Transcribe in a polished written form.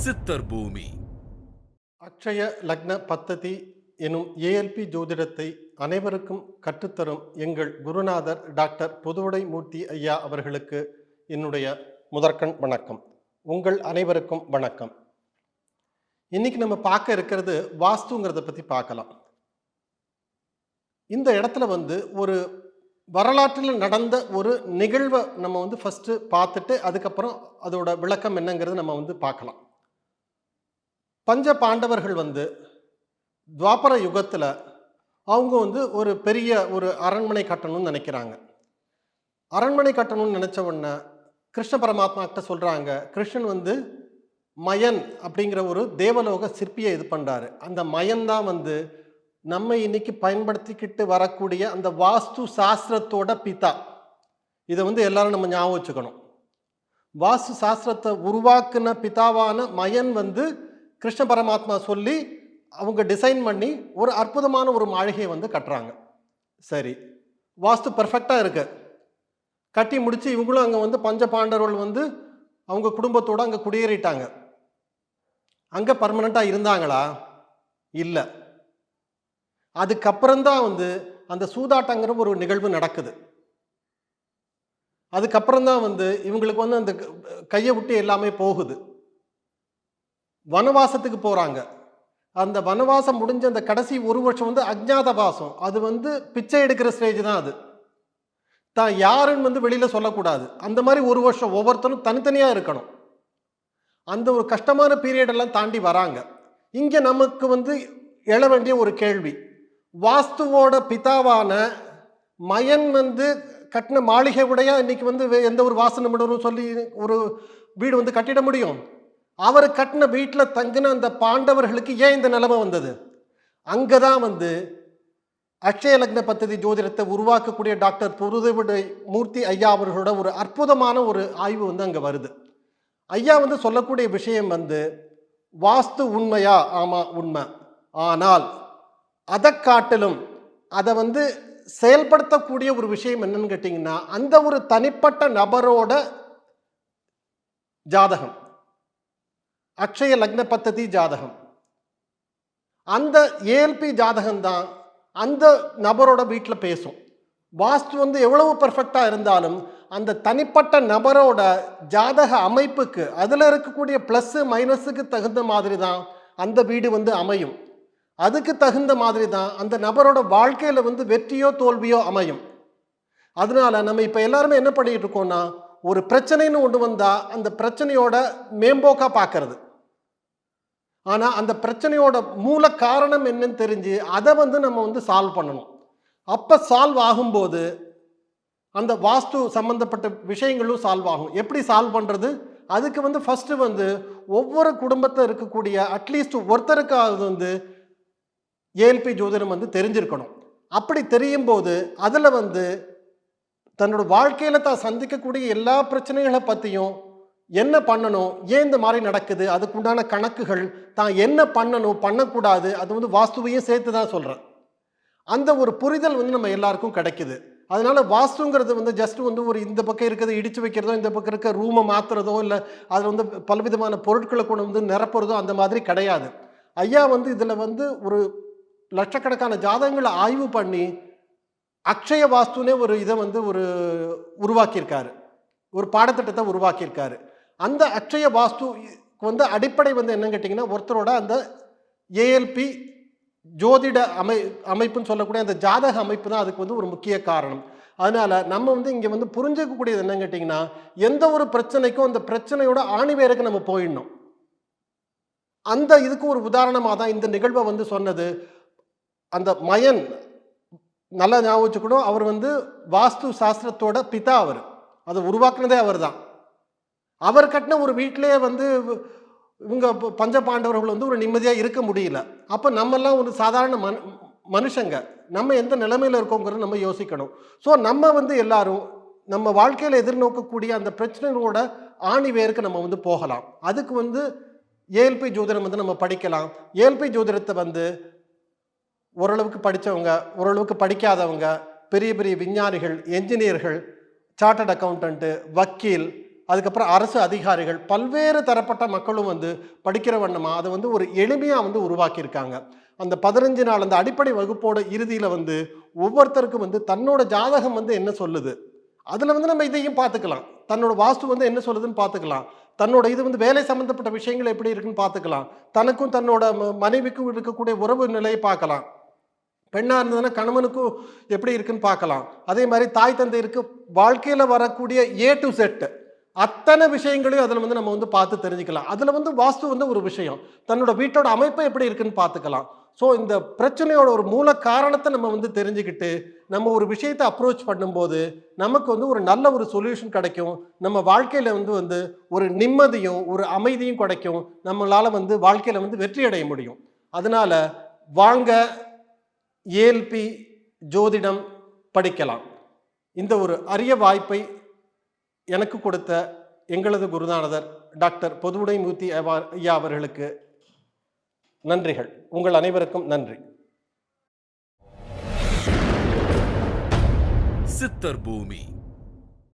சித்தர் பூமி. அக்ஷய லக்ன பத்ததி எனும் ஏஎல்பி ஜோதிடத்தை அனைவருக்கும் கற்றுத்தரும் எங்கள் குருநாதர் டாக்டர் புதுவுடை மூர்த்தி ஐயா அவர்களுக்கு என்னுடைய முதற்கண் வணக்கம். உங்கள் அனைவருக்கும் வணக்கம். இன்னைக்கு நம்ம பார்க்க இருக்கிறது வாஸ்துங்கிறத பற்றி பார்க்கலாம். இந்த இடத்துல ஒரு வரலாற்றில் நடந்த ஒரு நிகழ்வை நம்ம ஃபஸ்ட்டு பார்த்துட்டு அதுக்கப்புறம் அதோட விளக்கம் என்னங்கிறது நம்ம பார்க்கலாம். பஞ்ச பாண்டவர்கள் துவாபர யுகத்தில் அவங்க ஒரு பெரிய ஒரு அரண்மனை கட்டணும்னு நினைக்கிறாங்க. அரண்மனை கட்டணும்னு நினச்ச உடனே கிருஷ்ண பரமாத்மா கிட்ட சொல்கிறாங்க. கிருஷ்ணன் மயன் அப்படிங்கிற ஒரு தேவலோக சிற்பியை இது பண்ணுறாரு. அந்த மயன் தான் நம்ம இன்னைக்கு பயன்படுத்திக்கிட்டு வரக்கூடிய அந்த வாஸ்து சாஸ்திரத்தோட பிதா. இதை எல்லாரும் நம்ம ஞாபகம் வச்சுக்கணும். வாஸ்து சாஸ்திரத்தை உருவாக்குன பிதாவான மயன் கிருஷ்ண பரமாத்மா சொல்லி அவங்க டிசைன் பண்ணி ஒரு அற்புதமான ஒரு மாளிகையை கட்டுறாங்க. சரி, வாஸ்து பர்ஃபெக்டாக இருக்கு. கட்டி முடிச்சு இவங்களும் அங்கே பஞ்ச பாண்டவர்கள் அவங்க குடும்பத்தோடு அங்கே குடியேறிட்டாங்க. அங்கே பர்மனண்ட்டாக இருந்தாங்களா? இல்லை. அதுக்கப்புறம்தான் அந்த சூதாட்டங்கிற ஒரு நிகழ்வு நடக்குது. அதுக்கப்புறம்தான் இவங்களுக்கு அந்த கையை விட்டு எல்லாமே போகுது. வனவாசத்துக்கு போகிறாங்க. அந்த வனவாசம் முடிஞ்ச அந்த கடைசி ஒரு வருஷம் அஜ்ஞாத வாசம். அது பிச்சை எடுக்கிற ஸ்டேஜ் தான். அது தான் யாருன்னு வெளியில் சொல்லக்கூடாது. அந்த மாதிரி ஒரு வருஷம் ஒவ்வொருத்தரும் தனித்தனியாக இருக்கணும். அந்த ஒரு கஷ்டமான பீரியடெல்லாம் தாண்டி வராங்க. இங்கே நமக்கு எழ வேண்டிய ஒரு கேள்வி, வாஸ்துவோட பிதாவான மயன் கட்டின மாளிகை உடையா இன்னைக்கு எந்த ஒரு வாசனை நிபுணரும் சொல்லி ஒரு வீடு கட்டிட முடியும்? அவர் கட்டின வீட்டில் தங்கின அந்த பாண்டவர்களுக்கு ஏன் இந்த நிலைமை வந்தது? அங்கே தான் அக்ஷய லக்ன பத்ததி ஜோதிடத்தை உருவாக்கக்கூடிய டாக்டர் புதுவுடை மூர்த்தி ஐயா அவர்களோட ஒரு அற்புதமான ஒரு ஆய்வு அங்கே வருது. ஐயா சொல்லக்கூடிய விஷயம் வாஸ்து உண்மையா? ஆமாம், உண்மை. ஆனால் அதை காட்டிலும் அதை செயல்படுத்தக்கூடிய ஒரு விஷயம் என்னன்னு கேட்டிங்கன்னா, அந்த ஒரு தனிப்பட்ட நபரோட ஜாதகம், அக்ஷய லக்ன பத்ததி ஜாதகம், அந்த ஏஎல்பி ஜாதகம் தான் அந்த நபரோட வீட்டில் பேசும். வாஸ்து எவ்வளவு பர்ஃபெக்டாக இருந்தாலும் அந்த தனிப்பட்ட நபரோட ஜாதக அமைப்புக்கு அதில் இருக்கக்கூடிய ப்ளஸ்ஸு மைனஸுக்கு தகுந்த மாதிரி தான் அந்த வீடு அமையும். அதுக்கு தகுந்த மாதிரி தான் அந்த நபரோட வாழ்க்கையில் வெற்றியோ தோல்வியோ அமையும். அதனால நம்ம இப்போ எல்லாருமே என்ன பண்ணிட்டு இருக்கோம்னா, ஒரு பிரச்சனைன்னு ஒன்று வந்தால் அந்த பிரச்சனையோட மேம்போக்காக பார்க்கறது. ஆனால் அந்த பிரச்சனையோட மூல காரணம் என்னன்னு தெரிஞ்சு அதை நம்ம சால்வ் பண்ணணும். அப்போ சால்வ் ஆகும்போது அந்த வாஸ்து சம்மந்தப்பட்ட விஷயங்களும் சால்வ் ஆகும். எப்படி சால்வ் பண்ணுறது? அதுக்கு ஃபஸ்ட்டு ஒவ்வொரு குடும்பத்தில் இருக்கக்கூடிய அட்லீஸ்ட் ஒருத்தருக்காவது ஏஎல்பி ஜோதிடம் தெரிஞ்சிருக்கணும். அப்படி தெரியும் போது அதில் தன்னோட வாழ்க்கையில் தான் சந்திக்கக்கூடிய எல்லா பிரச்சனைகளை பற்றியும் என்ன பண்ணணும், ஏன் இந்த மாதிரி நடக்குது, அதுக்குண்டான கணக்குகள், தான் என்ன பண்ணணும் பண்ணக்கூடாது, அது வாஸ்துவையும் சேர்த்து தான் சொல்கிறேன். அந்த ஒரு புரிதல் நம்ம எல்லாருக்கும் கிடைக்குது. அதனால வாஸ்துங்கிறது ஜஸ்ட் ஒரு இந்த பக்கம் இருக்கிறத இடித்து வைக்கிறதோ, இந்த பக்கம் இருக்க ரூமை மாற்றுறதோ, இல்லை அதில் பலவிதமான பொருட்களை கொண்டு நிரப்புறதோ அந்த மாதிரி கிடையாது. ஐயா இதில் ஒரு லட்சக்கணக்கான ஜாதகங்களை ஆய்வு பண்ணி அக்ஷய வாஸ்துனே ஒரு இதை ஒரு உருவாக்கியிருக்காரு, ஒரு பாடத்திட்டத்தை உருவாக்கியிருக்காரு. அந்த அக்ஷய வாஸ்து அடிப்படை என்னன்னு கேட்டிங்கன்னா, ஒருத்தரோட அந்த ஏஎல்பி ஜோதிட அமைப்புன்னு சொல்லக்கூடிய அந்த ஜாதக அமைப்பு தான் அதுக்கு ஒரு முக்கிய காரணம். அதனால நம்ம இங்கே புரிஞ்சிக்கக்கூடியது என்னன்னு கேட்டிங்கன்னா, எந்த ஒரு பிரச்சனைக்கும் அந்த பிரச்சனையோட ஆணிவேருக்கு நம்ம போயிடணும். அந்த இதுக்கு ஒரு உதாரணமாக தான் இந்த நிகழ்வை சொன்னது. அந்த மயன் நல்லா ஞாபகம் வச்சுக்கணும், அவர் வாஸ்து சாஸ்திரத்தோட பிதா. அவர் அதை உருவாக்குனதே அவர் தான். அவர் கட்டின ஒரு வீட்டிலே இவங்க பஞ்ச பாண்டவர்கள் ஒரு நிம்மதியாக இருக்க முடியல. அப்போ நம்மெல்லாம் ஒரு சாதாரண மனுஷங்க, நம்ம எந்த நிலைமையில் இருக்கோங்கிறத நம்ம யோசிக்கணும். ஸோ நம்ம எல்லாரும் நம்ம வாழ்க்கையில் எதிர்நோக்கக்கூடிய அந்த பிரச்சனைகளோட ஆணி வேருக்கு நம்ம போகலாம். அதுக்கு ஏஎல்பி ஜோதிடம் நம்ம படிக்கலாம். ஏஎல்பி ஜோதிடத்தை ஓரளவுக்கு படித்தவங்க, ஓரளவுக்கு படிக்காதவங்க, பெரிய பெரிய விஞ்ஞானிகள், என்ஜினியர்கள், சார்ட்டர்ட் அக்கௌண்டன்ட்டு, வக்கீல், அதுக்கப்புறம் அரசு அதிகாரிகள், பல்வேறு தரப்பட்ட மக்களும் வந்து படிக்கிற வண்ணமா அதை வந்து ஒரு எளிமையாக வந்து உருவாக்கியிருக்காங்க. அந்த 15 நாள் அந்த அடிப்படை வகுப்போட இறுதியில் வந்து ஒவ்வொருத்தருக்கும் வந்து தன்னோட ஜாதகம் வந்து என்ன சொல்லுது, அதில் வந்து நம்ம இதையும் பார்த்துக்கலாம். தன்னோட வாஸ்து வந்து என்ன சொல்லுதுன்னு பார்த்துக்கலாம். தன்னோட இது வந்து வேலை சம்மந்தப்பட்ட விஷயங்கள் எப்படி இருக்குன்னு பார்த்துக்கலாம். தனக்கும் தன்னோட மனைவிக்கும் இருக்கக்கூடிய உறவு நிலையை பார்க்கலாம். பெண்ணாக இருந்ததுன்னா கணவனுக்கும் எப்படி இருக்குன்னு பார்க்கலாம். அதே மாதிரி தாய் தந்தையருக்கு வாழ்க்கையில் வரக்கூடிய ஏ டு செட் அத்தனை விஷயங்களையும் அதில் வந்து நம்ம வந்து பார்த்து தெரிஞ்சுக்கலாம். அதில் வந்து வாஸ்து வந்து ஒரு விஷயம். தன்னோட வீட்டோட அமைப்பு எப்படி இருக்குன்னு பார்த்துக்கலாம். ஸோ இந்த பிரச்சனையோட ஒரு மூல காரணத்தை நம்ம வந்து தெரிஞ்சுக்கிட்டு நம்ம ஒரு விஷயத்தை அப்ரோச் பண்ணும்போது நமக்கு வந்து ஒரு நல்ல ஒரு சொல்யூஷன் கிடைக்கும். நம்ம வாழ்க்கையில் வந்து ஒரு நிம்மதியும் ஒரு அமைதியும் கிடைக்கும். நம்மளால் வந்து வாழ்க்கையில் வந்து வெற்றி அடைய முடியும். அதனால வாங்க ஏஎல்பி ஜோதிடம் படிக்கலாம். இந்த ஒரு அரிய வாய்ப்பை எனக்கு கொடுத்த எங்களது குருநாதர் டாக்டர் பொதுவுடைமூர்த்தி ஐயா அவர்களுக்கு நன்றிகள். உங்கள் அனைவருக்கும் நன்றி. சித்தர் பூமி.